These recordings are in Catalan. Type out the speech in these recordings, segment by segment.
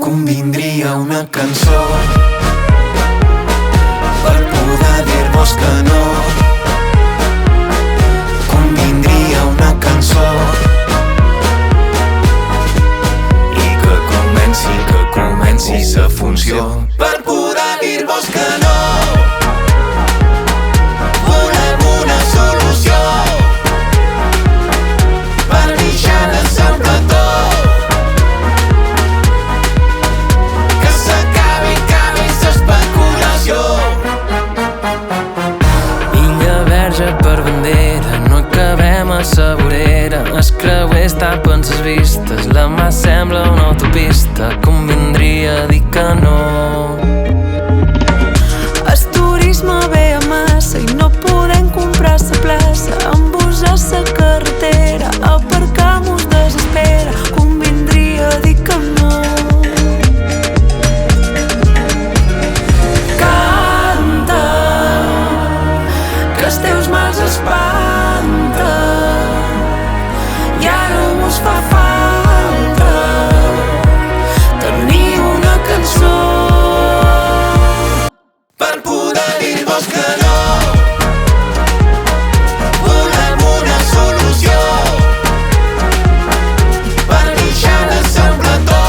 Convindria una cançó per poder dir-vos que no. Convindria una cançó i que comenci sa funció per poder dir-vos que no. Volem una solució per deixar de ser un plató, que s'acabi l'especulació. Illa verge per bandera, no acabem a sa vorera. El creuer està per ses vistes, la mà sembla una autopista. Convindria dir que no. El turisme ve a massa i no podem comprar sa plaça. Embosar sa carretera, aparcar-mos desespera. Convindria dir que no. Canta, que els teus mals espanta, ja no mos fa falta tenir una cançó Per poder dir-vos que no. Volem una solució per deixar de ser un plató,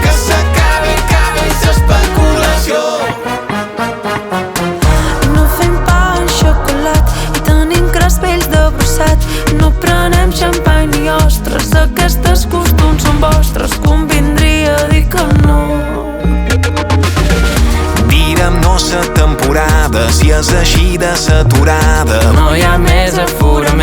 que s'acabi l'especulació. No fem pa en xocolat i tenim crespells de brossat. No prenem xampany ni ostres, aquestes costums són vostres. Convindria dir que no. Direm no sa temporada, si és així de saturada. No hi ha més aforament.